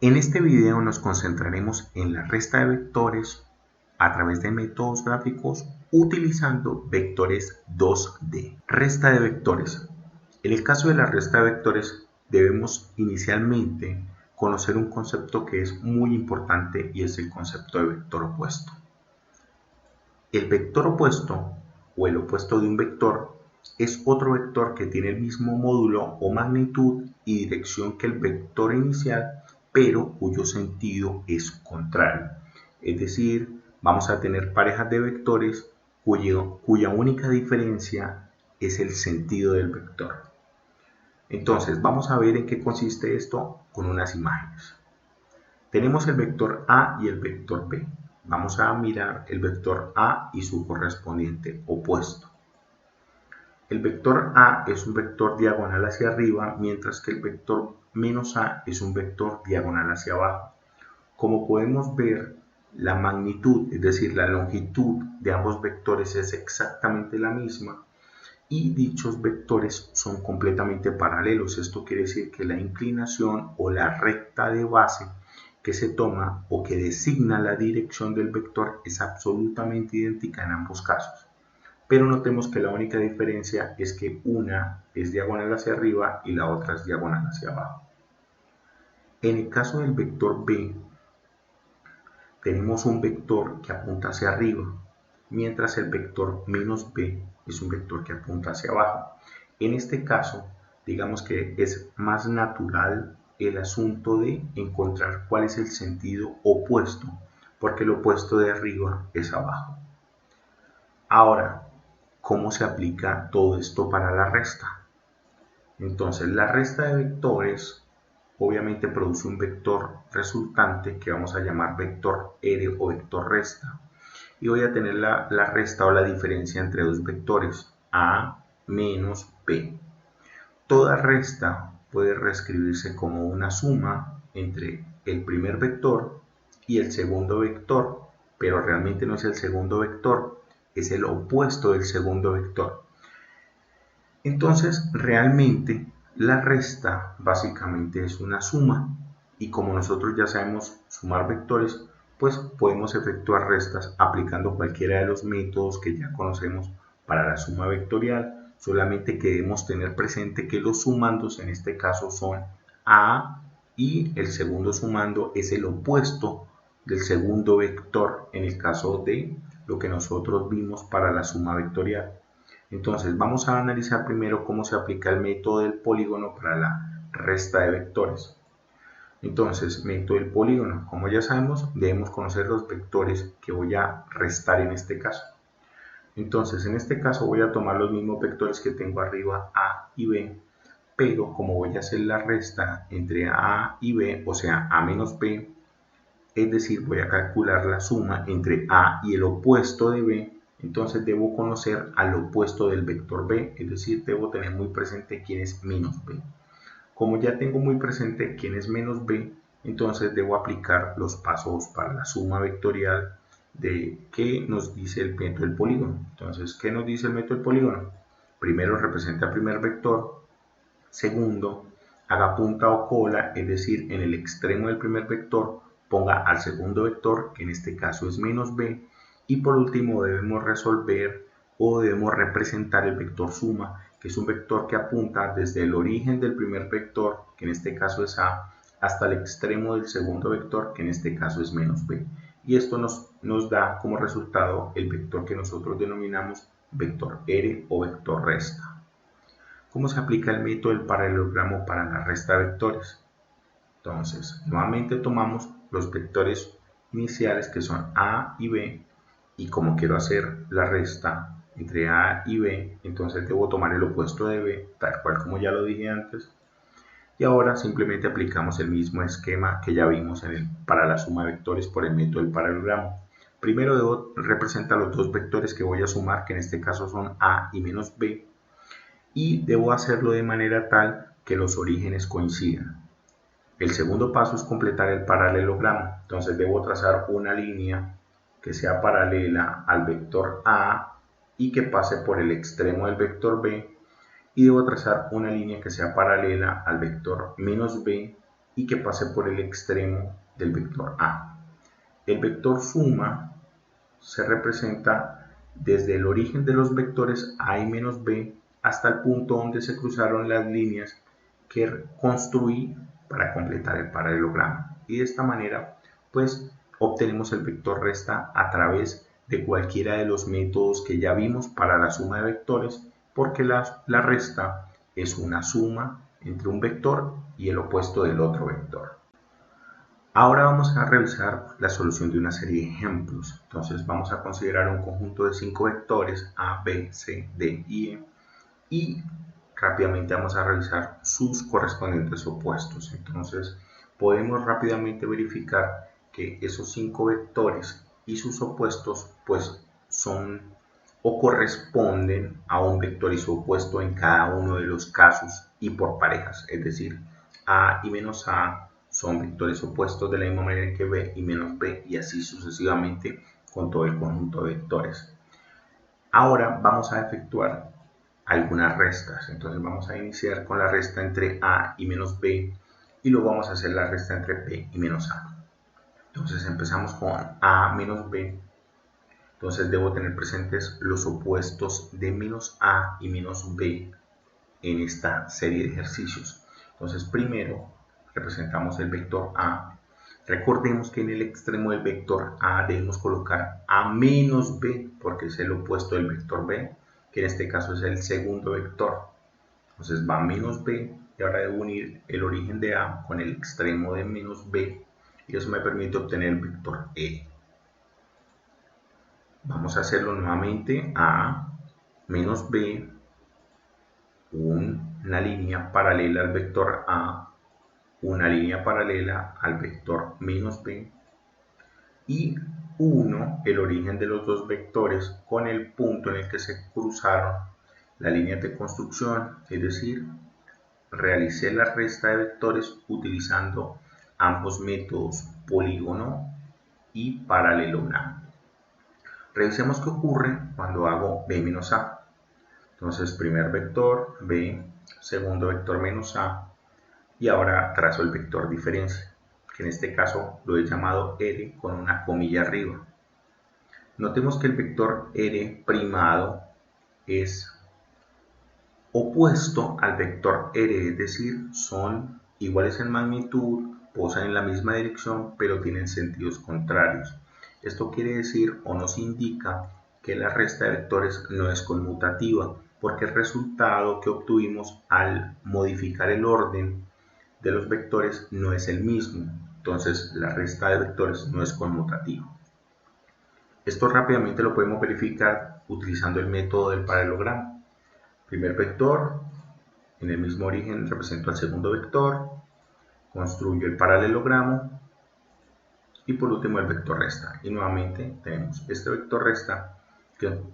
En este video nos concentraremos en la resta de vectores a través de métodos gráficos utilizando vectores 2D. Resta de vectores. En el caso de la resta de vectores debemos inicialmente conocer un concepto que es muy importante y es el concepto de vector opuesto. El vector opuesto o el opuesto de un vector es otro vector que tiene el mismo módulo o magnitud y dirección que el vector inicial, pero cuyo sentido es contrario. Es decir, vamos a tener parejas de vectores cuya única diferencia es el sentido del vector. Entonces, vamos a ver en qué consiste esto con unas imágenes. Tenemos el vector A y el vector B. Vamos a mirar el vector A y su correspondiente opuesto. El vector A es un vector diagonal hacia arriba, mientras que el vector menos A es un vector diagonal hacia abajo. Como podemos ver, la magnitud, es decir, la longitud de ambos vectores es exactamente la misma y dichos vectores son completamente paralelos. Esto quiere decir que la inclinación o la recta de base que se toma o que designa la dirección del vector es absolutamente idéntica en ambos casos. Pero notemos que la única diferencia es que una es diagonal hacia arriba y la otra es diagonal hacia abajo. En el caso del vector B, tenemos un vector que apunta hacia arriba, mientras el vector menos B es un vector que apunta hacia abajo. En este caso, digamos que es más natural el asunto de encontrar cuál es el sentido opuesto, porque el opuesto de arriba es abajo. Ahora, ¿cómo se aplica todo esto para la resta? Entonces, la resta de vectores obviamente produce un vector resultante que vamos a llamar vector R o vector resta. Y voy a tener la resta o la diferencia entre dos vectores, A menos B. Toda resta puede reescribirse como una suma entre el primer vector y el segundo vector, pero realmente no es el segundo vector, es el opuesto del segundo vector. Entonces, realmente la resta básicamente es una suma y como nosotros ya sabemos sumar vectores, pues podemos efectuar restas aplicando cualquiera de los métodos que ya conocemos para la suma vectorial, solamente que debemos tener presente que los sumandos en este caso son A y el segundo sumando es el opuesto del segundo vector en el caso de lo que nosotros vimos para la suma vectorial. Entonces vamos a analizar primero cómo se aplica el método del polígono para la resta de vectores. Entonces, método del polígono, como ya sabemos, debemos conocer los vectores que voy a restar en este caso. Entonces, en este caso voy a tomar los mismos vectores que tengo arriba, A y B, pero como voy a hacer la resta entre A y B, o sea, A menos B, es decir, voy a calcular la suma entre A y el opuesto de B, entonces debo conocer al opuesto del vector B, es decir, debo tener muy presente quién es menos B. Como ya tengo muy presente quién es menos B, entonces debo aplicar los pasos para la suma vectorial de qué nos dice el método del polígono. Entonces, ¿qué nos dice el método del polígono? Primero representa el primer vector. Segundo, haga punta o cola, es decir, en el extremo del primer vector ponga al segundo vector, que en este caso es menos B. Y por último debemos resolver o debemos representar el vector suma, que es un vector que apunta desde el origen del primer vector, que en este caso es A, hasta el extremo del segundo vector, que en este caso es menos B. Y esto nos da como resultado el vector que nosotros denominamos vector R o vector resta. ¿Cómo se aplica el método del paralelogramo para la resta de vectores? Entonces, nuevamente tomamos los vectores iniciales que son A y B, y como quiero hacer la resta entre A y B, entonces debo tomar el opuesto de B, tal cual como ya lo dije antes. Y ahora simplemente aplicamos el mismo esquema que ya vimos para la suma de vectores por el método del paralelogramo. Primero debo representar los dos vectores que voy a sumar, que en este caso son A y menos B, y debo hacerlo de manera tal que los orígenes coincidan. El segundo paso es completar el paralelogramo, entonces debo trazar una línea que sea paralela al vector A y que pase por el extremo del vector B, y debo trazar una línea que sea paralela al vector menos B y que pase por el extremo del vector A. El vector suma se representa desde el origen de los vectores A y menos B hasta el punto donde se cruzaron las líneas que construí para completar el paralelogramo. Y de esta manera, pues, obtenemos el vector resta a través de cualquiera de los métodos que ya vimos para la suma de vectores, porque la resta es una suma entre un vector y el opuesto del otro vector. Ahora vamos a revisar la solución de una serie de ejemplos. Entonces vamos a considerar un conjunto de 5 vectores A, B, C, D y E y rápidamente vamos a revisar sus correspondientes opuestos. Entonces podemos rápidamente verificar que esos 5 vectores y sus opuestos pues son o corresponden a un vector y su opuesto en cada uno de los casos y por parejas, es decir, A y menos A son vectores opuestos de la misma manera que B y menos B y así sucesivamente con todo el conjunto de vectores. Ahora vamos a efectuar algunas restas, entonces vamos a iniciar con la resta entre A y menos B y luego vamos a hacer la resta entre B y menos A. Entonces empezamos con A menos B, entonces debo tener presentes los opuestos de menos A y menos B en esta serie de ejercicios. Entonces primero representamos el vector A. Recordemos que en el extremo del vector A debemos colocar A menos B porque es el opuesto del vector B, que en este caso es el segundo vector. Entonces va menos B y ahora debo unir el origen de A con el extremo de menos B y eso me permite obtener el vector E. Vamos a hacerlo nuevamente. A menos B, una línea paralela al vector A, una línea paralela al vector menos B y 1, el origen de los dos vectores con el punto en el que se cruzaron la línea de construcción, es decir, realicé la resta de vectores utilizando ambos métodos, polígono y paralelogramo. Revisemos qué ocurre cuando hago B menos A. Entonces, primer vector B, segundo vector menos A, y ahora trazo el vector diferencia, que en este caso lo he llamado R con una comilla arriba. Notemos que el vector R primado es opuesto al vector R, es decir, son iguales en magnitud, posan en la misma dirección, pero tienen sentidos contrarios. Esto quiere decir o nos indica que la resta de vectores no es conmutativa, porque el resultado que obtuvimos al modificar el orden de los vectores no es el mismo. Entonces la resta de vectores no es conmutativa. Esto rápidamente lo podemos verificar utilizando el método del paralelogramo. Primer vector, en el mismo origen represento al segundo vector, construyo el paralelogramo y por último el vector resta. Y nuevamente tenemos este vector resta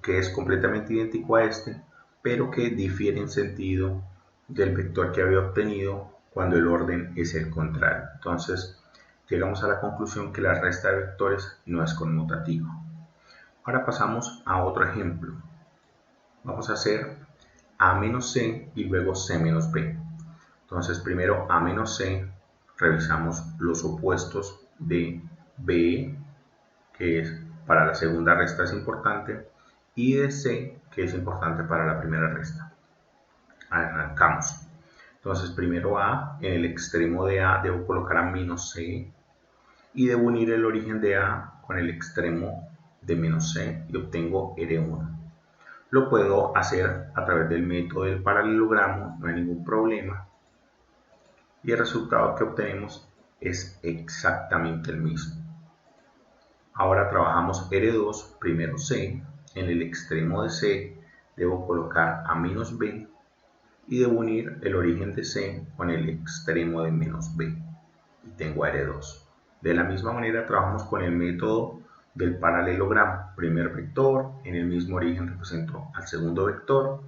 que es completamente idéntico a este, pero que difiere en sentido del vector que había obtenido cuando el orden es el contrario. Entonces llegamos a la conclusión que la resta de vectores no es conmutativa. Ahora pasamos a otro ejemplo. Vamos a hacer A menos C y luego C menos B. Entonces primero A menos C, revisamos los opuestos de B, que es para la segunda resta es importante, y de C, que es importante para la primera resta. Arrancamos. Entonces primero A, en el extremo de A debo colocar a menos C y debo unir el origen de A con el extremo de menos C y obtengo R1. Lo puedo hacer a través del método del paralelogramo, no hay ningún problema. Y el resultado que obtenemos es exactamente el mismo. Ahora trabajamos R2, primero C, en el extremo de C debo colocar a menos B y debo unir el origen de C con el extremo de menos B y tengo R2. De la misma manera trabajamos con el método del paralelogramo. Primer vector, en el mismo origen represento al segundo vector,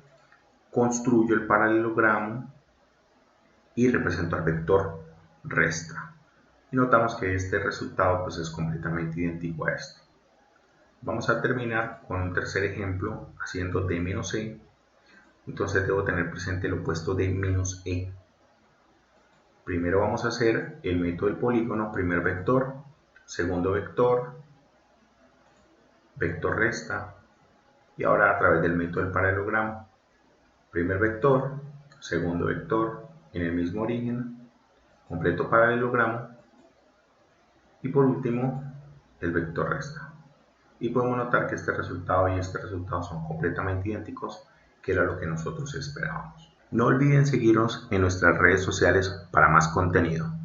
construyo el paralelogramo y represento al vector resta. Y notamos que este resultado pues, es completamente idéntico a este. Vamos a terminar con un tercer ejemplo haciendo D menos E. Entonces debo tener presente el opuesto de menos E. Primero vamos a hacer el método del polígono, primer vector, segundo vector, vector resta, y ahora a través del método del paralelogramo, primer vector, segundo vector, en el mismo origen, completo paralelogramo, y por último el vector resta. Y podemos notar que este resultado y este resultado son completamente idénticos, que era lo que nosotros esperábamos. No olviden seguirnos en nuestras redes sociales para más contenido.